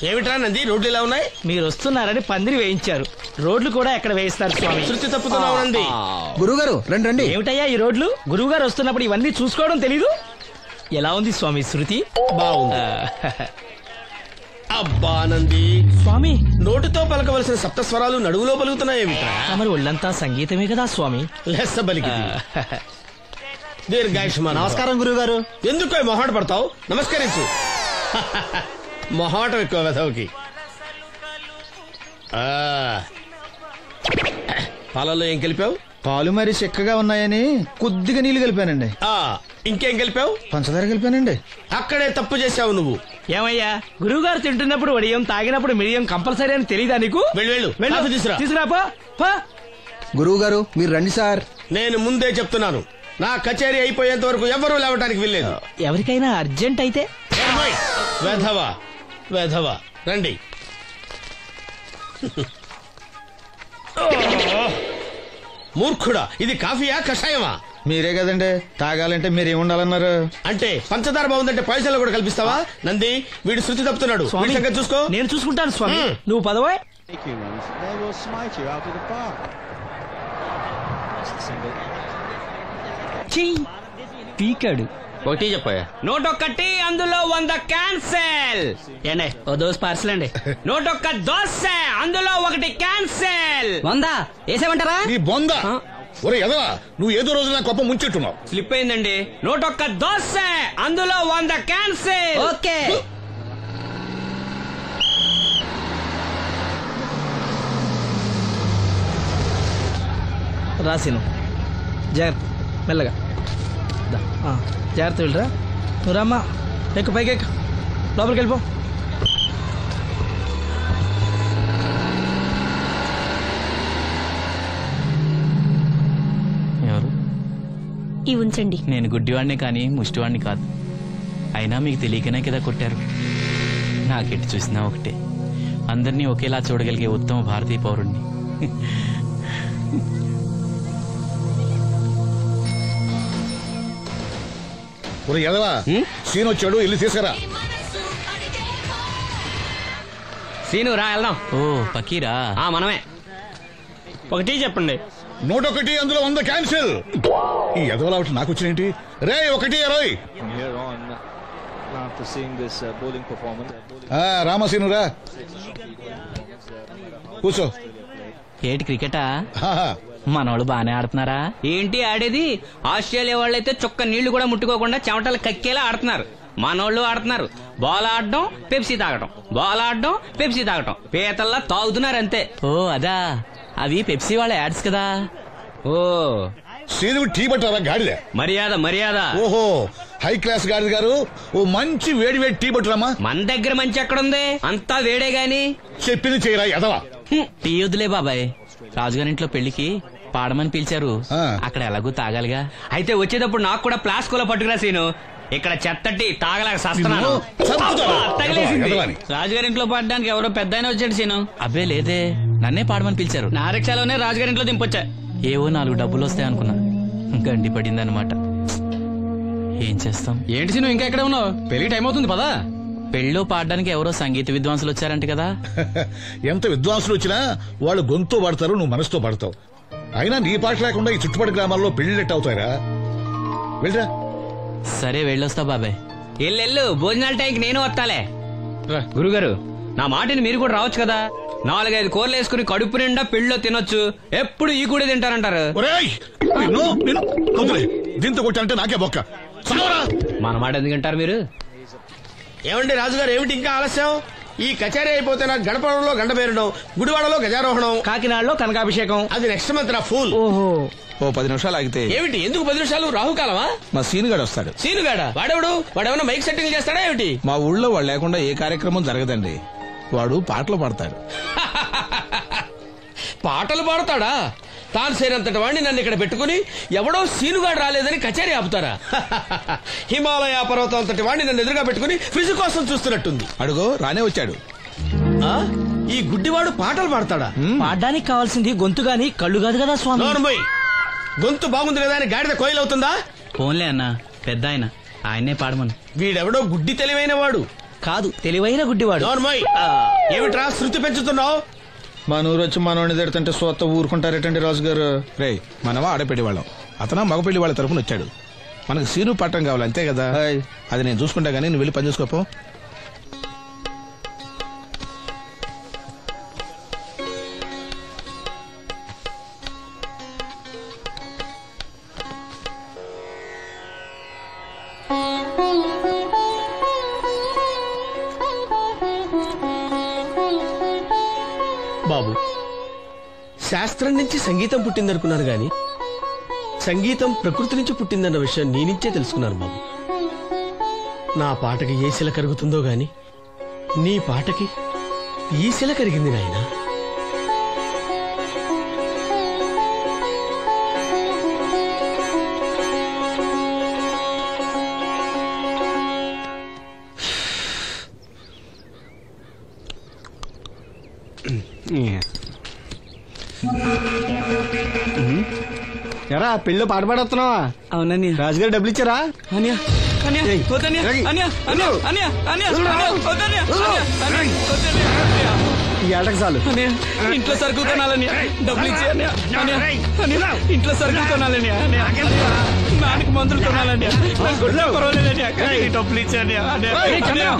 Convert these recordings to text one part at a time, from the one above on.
ఏమిట్రా నంది, రోడ్లు ఇలా ఉన్నాయి? మీరు వస్తున్నారని పందిరి వేయించారు. రోడ్లు కూడా ఎక్కడ వేయిస్తారు స్వామి? శృతి తప్పుతున్నావు నంది. గురుగారు రండి రండి. ఏమిటయ్యా ఈ రోడ్లు? గురువు గారు వస్తున్నప్పుడు ఇవన్నీ చూసుకోవడం తెలీదు? ఎలా ఉంది స్వామి శృతి? బాగుంది. అబ్బా నంది స్వామి, నోటితో పలకవలసిన సప్తస్వరాలు నడువులో పలుకుతున్నాయేమిట్రా? మరి ఒళ్ళంతా సంగీతమే కదా స్వామి. లెస్స బలికి దీర్ఘాయుష్మాన్. నమస్కారం గురుగారు. ఎందుకు మొహాట పడతావు? నమస్కరించు. మొహాటం ఎక్కువ వెధవుకి. పాలల్లో ఏం కలిపావు? పాలు మరి చిక్కగా ఉన్నాయని కొద్దిగా నీళ్లు కలిపానండి. ఇంకేం కలిపావు? పంచదార కలిపానండి. అక్కడే తప్పు చేశావు నువ్వు. ఏమయ్యా, గురువు గారు తింటున్నప్పుడు వడియం, తాగినప్పుడు మిడియం కంపల్సరీ అని తెలీదా నీకు? వెళ్ళు తీసుకురాపో. గురువు గారు మీరు రండి సార్. నేను ముందే చెప్తున్నాను, నా కచేరీ అయిపోయేంత వరకు ఎవరూ లేవటానికి వెళ్ళలేదు. ఎవరికైనా అర్జెంట్ అయితే వెధవా వెధవా రండి. మూర్ఖుడా, ఇది కాఫీయా కషాయమా? మీరే కదండి తాగాలంటే మీరేముండాలన్నారు? అంటే పంచదార బాగుందంటే పైసలు కూడా కల్పిస్తావా? నంది, వీడు శృతి తప్పుతున్నాడు. చూసుకో. నేను చూసుకుంటాను స్వామి, నువ్వు పదవా. పీకాడు. ఒకటి చెప్పాయా? 101 అందులో 100 క్యాన్సెల్. ఏండే ఓ దోస్ పార్సల్ అండి. 101 దోశ అందులో 1 క్యాన్సెల్. 100 వేసేమంటారా? నీ బొంద. ఒరే ఎదవా, నువ్వు ఏదో రోజు నా గొప్ప ముంచెట్టున్నావు. స్లిప్ అయిందండి. 101 దోశ అందులో 100 క్యాన్సెల్. ఓకే. రాసిను జాగ్రత్త, మెల్లగా జాగ్రత్త వెళ్ళరా. నువ్వు రామ్మా, ఎక్కు పైకి ఎక్కు, లోపలికి వెళ్ళిపో. ఎవరు? ఇవి ఉంచండి. నేను గుడ్డివాడిని కానీ ముష్టివాడిని కాదు. అయినా మీకు తెలియకనే కదా కొట్టారు. నాకెట్టి చూసినా ఒకటే, అందరినీ ఒకేలా చూడగలిగే ఉత్తమ భారతీయ పౌరుణ్ణి. ఒరే ఎదవా, సీన్ వచ్చాడు, ఇల్లు తీసుకురా. సీను రా, వెళ్దాం. ఓ పకీరా, మనమే. ఒకటి చెప్పండి. 101 అందులో 100 క్యాన్సిల్. ఈ ఎదవలా ఒకటి నాకు వచ్చినేంటి? రే 120. రామసీను రా, కూర్చో. ఏటి క్రికెటా? ఆహా. మనోళ్ళు బానే ఆడుతున్నారా? ఏంటి ఆడేది? ఆస్ట్రేలియా వాళ్ళైతే చుక్క నీళ్లు కూడా ముట్టుకోకుండా చెమటలు కక్కేలా ఆడుతున్నారు. మనోళ్ళు ఆడుతున్నారు బాల్ ఆడడం, పెప్సీ తాగటం, బాల్ ఆడడం, పెప్సీ తాగటం, పీతల్లా తాగుతున్నారు అంతే. ఓ అదా, అవి పెప్సీ వాళ్ళ యాడ్స్ కదా. ఓ సీను టీ పట్టారా గాడిద? మర్యాద మర్యాద. ఓహో, హై క్లాస్ గాడిద గారు, ఓ మంచి వేడి వేడి టీ పట్టురామా. మన దగ్గర మంచి ఎక్కడుంది, అంతా వేడే గాని. చెప్పింది చేయరా ఎదవా. టీ వద్దులే బాబాయ్, రాజుగారింట్లో పెళ్లికి పాడమని పిలిచారు, అక్కడ ఎలాగూ తాగాలిగా. అయితే వచ్చేటప్పుడు నాకు కూడా ప్లాస్కోలో పట్టుకురా సీను. ఇక్కడ చెత్తటి తాగలేక సస్తున్నాను. రాజుగారింట్లో పాడడానికి ఎవరో పెద్ద వచ్చాడు సీను. అబ్బే లేదే, నన్నే పాడమని పిలిచారు. నా రిక్షాలోనే రాజుగారింట్లో దింపొచ్చా. ఏవో 4 డబ్బులు వస్తాయి అనుకున్నా, గండి పడింది అనమాట. ఏం చేస్తాం? ఏంటి సీను ఇంకా ఎక్కడ ఉన్నావు? పెళ్లి టైం అవుతుంది పదా. పెళ్ళిలో పాడడానికి ఎవరో సంగీత విద్వాంసులు వచ్చారంట కదా. ఎంత విద్వాంసులు వచ్చినా వాళ్ళు గొంతు పాడతారు, నువ్వు మనసుతో పాడతావు. అయినా నీ పాట లేకుండా ఈ చుట్టుపక్కల గ్రామాల్లో పెళ్లిళ్ళెట్ అవుతాయిరా. వెళ్ళరా. సరే వెళ్ళొస్తా బాబాయ్. ఎల్లెళ్ళు, భోజనాల టైంకి నేను వస్తాలే. గురుగారు, నా మాటిని మీరు కూడా రావచ్చు కదా. 4-5 కూరలు వేసుకుని కడుపు నిండా పెళ్ళిలో తినొచ్చు. ఎప్పుడు ఈ కూడా తింటారంటారు. దీంతో కొట్టాలంటే నాకే బొక్క. మన మాట ఎందుకంటారు మీరు? ఏమండి రాజుగారు, ఏమిటి ఇంకా ఆలస్యం? ఈ కచేరీ అయిపోతే నాకు గణపవరంలో గండ పేరడం, గుడివాడలో గజారోహణం, కాకినాడలో కనకాభిషేకం. అది నెక్స్ట్ మంత్ నా ఫుల్. ఓహో, ఓ 10 నిమిషాలు ఆగితే. ఏమిటి, ఎందుకు 10 నిమిషాలు? రాహుకాలమా? మా సీనుగాడు వస్తాడు. సీనుగాడా? వాడేమన్నా మైక్ సెట్టింగ్ చేస్తాడా ఏమిటి? మా ఊళ్ళో వాడు లేకుండా ఏ కార్యక్రమం జరగదండి. వాడు పాటలు పాడతాడు. పాటలు పాడతాడా? తాను సేనంతటి వాడిని నన్ను ఇక్కడ పెట్టుకుని ఎవడో సీనుగాడు రాలేదని కచేరీ ఆపుతారా? హిమాలయ పర్వతం అంతటి వాడిని నన్ను ఎదురుగా పెట్టుకుని ఫ్రిజ్ కోసం చూస్తున్నట్టుంది. అడుగో రానే వచ్చాడు. ఈ గుడ్డివాడు పాటలు పాడతాడా? పాడడానికి కావాల్సింది గొంతు గాని కళ్ళు కాదు కదా స్వామి. గొంతు బాగుంది కదా అని గాడిద కోయిలవుతుందా? ఫోన్లే అన్నా, పెద్ద ఆయన్నే పాడమను. వీడెవడో గుడ్డి తెలివైన వాడు కాదు, తెలివైన గుడ్డివాడు. ఏమిట్రా శృతి పెంచుతున్నావు? మనూరు వచ్చి మనోడిని తిడుతుంటే సొత్త ఊరుకుంటారేటండి రాజు గారు? రే, మనవా ఆడపెళ్లి వాళ్ళం, అతను మగపెళ్లి వాళ్ళ తరఫున వచ్చాడు. మనకు సీను పట్టం కావాలి అంతే కదా. అది నేను చూసుకుంటా గానీ నువ్వు వెళ్ళి పని చూసుకోపో. బాబు, శాస్త్రం నుంచి సంగీతం పుట్టిందనుకున్నారు గాని సంగీతం ప్రకృతి నుంచి పుట్టిందన్న విషయం నీ నుంచే తెలుసుకున్నాను బాబు. నా పాటకి ఏ శిల కరుగుతుందో గాని నీ పాటకి ఈ శిల కరిగింది నాయనా. ఎరా పెళ్ళి పాట పాడుతున్నావా? అవునని రాజుగారు డబ్బులు ఇచ్చారా? ఈ ఆటకు చాలు. ఇంట్లో సరుకులు కొనాలని డబ్బులు ఇచ్చి ఇంట్లో సరుకులు కొనాలని నాన్నకి మందులు కొనాలని పర్వాలేదని డబ్బులు ఇచ్చాను డబ్బులు ఇచ్చాను.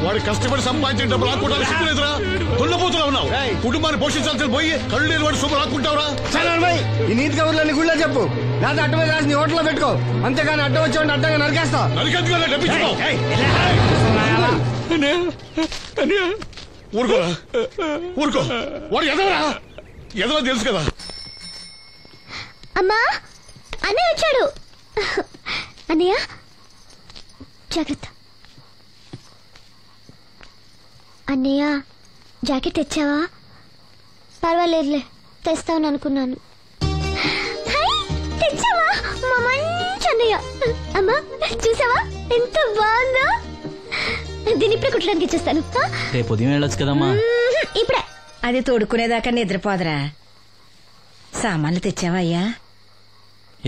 వాడు కష్టపడి సంపాదించిన డబ్బులు ఆకుంటారు. సిగ్గులేదురా? దున్నపోతున్నా ఉన్నావు. కుటుంబాన్ని పోషించాల్సిన పోయి కళ్ళు లేని వాడు సొమ్ము ఆకుంటావురా? ఈ నీతి కబుర్లన్నీ గుళ్ళో చెప్పు, లేదా అడ్డ మీద రాసి నీ హోటల్లో పెట్టుకో. అంతేగాని అడ్డం వచ్చి అడ్డంగా నరికేస్తా. నరికెందుకు డబ్బిచ్చుకో. ఊరుకోరా, ఊరుకో. వాడు ఎదవరా? ఎదవ తెలుసు కదా. అమ్మా, అన్నయ్య వచ్చాడు. అన్నయ్య జాగ్రత్త. అన్నయ్య జాకెట్ తెచ్చావా? పర్వాలేదులే, తెస్తావని అనుకున్నాను. తెచ్చావా? మా మంచి అన్నయ్య. అమ్మా చూసావా ఎంత బాగుందో? దీన్ని ఇప్పుడే కుట్టడానికి ఇచ్చేస్తాను. రేపు ఉదయం వెళ్ళొచ్చు కదమ్మా. ఇప్పుడే. అది తోడుకునేదాకా నిద్రపోదరా. సామాన్లు తెచ్చావా అయ్యా?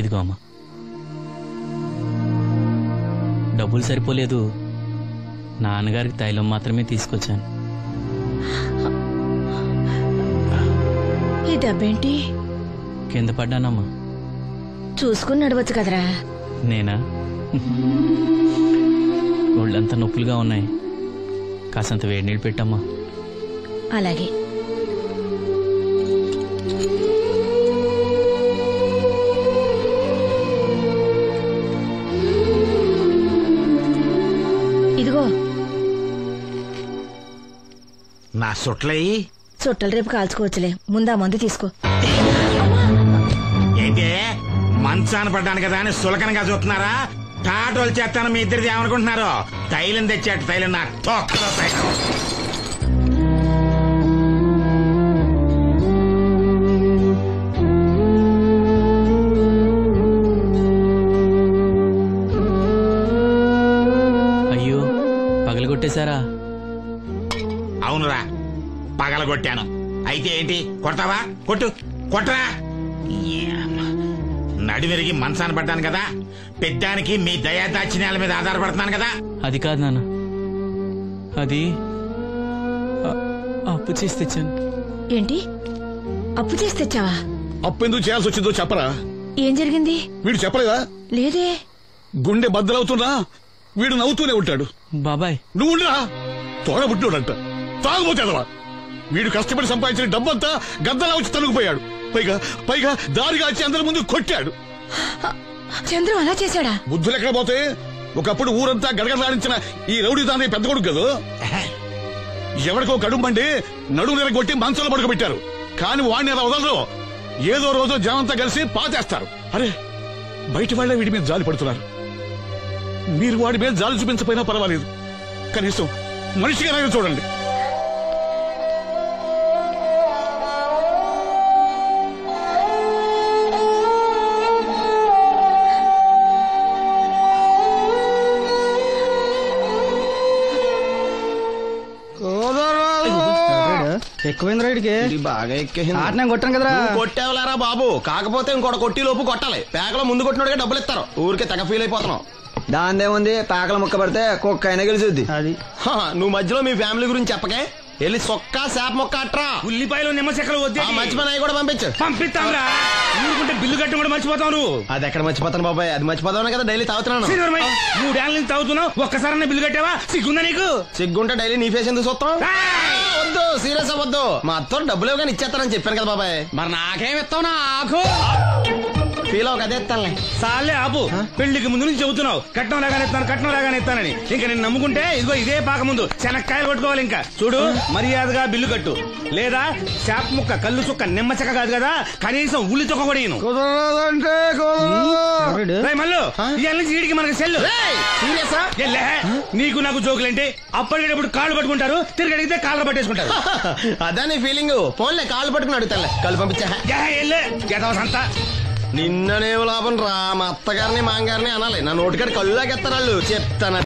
ఇదిగో అమ్మా. డబ్బులు సరిపోలేదు, నాన్నగారికి తైలం మాత్రమే తీసుకొచ్చాను. ఈ డబ్బేంటి? కింద పడ్డానమ్మా. చూసుకుని నడవచ్చు కదరా. నేనా? ఒళ్ళంతా నొప్పులుగా ఉన్నాయి, కాసంత వేడి నీళ్ళు పెట్టమ్మా. అలాగే. ఇదిగో నా సొట్లయి చుట్టలు రేపు కాల్చుకోవచ్చులే, ముందా మందు తీసుకో. ఏంటే మంచాన పడ్డాను కదా అని సులకనగా చూస్తున్నారా? టాటోలు చేస్తాను మీ ఇద్దరిది ఏమనుకుంటున్నారు? తైలం తెచ్చాడు, తైలం నా తొక్కలో తైలం. అయ్యో, పగలగొట్టేశారా? అవునురా, పగలగొట్టాను. అయితే ఏంటి, కొడతావా? కొట్టు, కొట్టరా. నడివిరిగి మంచాన పడ్డాను కదా, పెద్దానికి మీ దయాదాచిన్యాల మీద ఆధారపడుతున్నాను కదా. అది కాదు నాన్న, అది అప్పు చేసి తెచ్చాను. ఏంటి, అప్పు చేసి తెచ్చావా? అప్పు ఎందుకు చేయాల్సి వచ్చిందో చెప్పరా? ఏం జరిగింది? వీడు చెప్పలేదా? లేదే. గుండె బద్దలవుతున్నా వీడు నవ్వుతూనే ఉంటాడు. బాబాయ్ నువ్వు ఉండరా? తోడబుట్టినోడంట, తాగుపోతేదవా. వీడు కష్టపడి సంపాదించిన డబ్బంతా గద్దలా వచ్చి తనుకుపోయాడు. పైగా పైగా దారిగా వచ్చి అందరి ముందు కొట్టాడు. చంద్రం అలా చేశాడా? బుద్ధులు ఎక్కడ పోతే, ఒకప్పుడు ఊరంతా గడగడలాడించిన ఈ రౌడీ దాని పెద్ద కొడుకు కదా. ఎవరికో కడుంబండి నడుము నిరగొట్టి మంచంలో పడుకోబెట్టారు. కాని వాడిని అలా వదలరు. ఏదో రోజు జనంతా కలిసి పాతేస్తారు. అరే, బయట వాళ్లే వీడి మీద జాలి పడుతున్నారు. మీరు వాడి మీద జాలి చూపించపోయినా పర్వాలేదు, కనీసం మనిషిగా చూడండి. ఎక్కువైంది రైడ్కి బాగా ఎక్కేసింది. నేను కొట్టాను కదరా. కొట్టేవలేరా బాబు, కాకపోతే ఇంకోటి కొట్టి లోపు కొట్టాలి. పేకలో ముందు కొట్టినోడిగా డబ్బులు ఇస్తారు. ఊరికే తెగ ఫీల్ అయిపోతున్నావు. దాందేముంది, పేకల ముక్క పడితే కుక్క అయినా గెలిచుద్ది. అది నువ్వు మధ్యలో మీ ఫ్యామిలీ గురించి చెప్పకే. వెళ్ళి సొక్క శాప మొక్క అట్రా. ఉల్లిపాయలు నిమ్మ చెక్కలు వద్దే. మంచి పని అవి కూడా పంపించు. పంపిస్తాంరా. ఊరుకుంటే బిల్లు కట్టి కూడా మర్చిపోతావు నువ్వు. అది ఎక్కడ మర్చిపోతాను బాబాయ్, అది మర్చిపోతావు కదా డైలీ తాగుతున్నాను. 3 ఏళ్ళ నుంచి తాగుతున్నావు, ఒక్కసారి బిల్లు కట్టావా? సిగ్గుందా నీకు? సిగ్గుంటే డైలీ నీ ఫేస్ ఎందుకు చూస్తాం? వద్దు, సీరియస్ అవ్వద్దు. మా అత్తో డబ్బులు ఇవ్వగానే ఇచ్చేస్తానని చెప్పాను కదా బాబాయ్. మరి నాకేం ఇస్తావు? నాకు ఫీల్ అవ్వక అదే ఇస్తానులే. సాలే ఆపు. పెళ్లికి ముందు నుంచి చెబుతున్నావు కట్నం లాగానే ఇస్తాను, కట్నం లాగానే ఇస్తానని. ఇంకా నేను నమ్ముకుంటే ఇదిగో ఇదే పాక ముందు శనక్కాయలు కొట్టుకోవాలి. ఇంకా చూడు, మర్యాదగా బిల్లు కట్టు, లేదా చేప ముక్క, కళ్ళు చుక్క, నిమ్మ చెక్క కాదు కదా, కనీసం ఉల్లి తొక్క కూడా ఇయ్యను. మళ్ళీ ఇవాళ నుంచి వీడికి మనకి సెల్లు. నీకు నాకు జోకులంటే అప్పటికేటప్పుడు కాళ్ళు పట్టుకుంటారు, తిరిగి అడిగితే కాళ్ళు పట్టేసుకుంటారు. అదే నీ ఫీలింగ్. ఫోన్లే కాళ్ళు పట్టుకుని అడుగుతానులే. కళ్ళు పంపించా. అంతా నిన్ననేం లాభం రా. మా అత్తగారిని మాంగారిని అనాలి. నా నోటికాడ కళ్ళు లాగెత్తారు వాళ్ళు. చెప్తాను.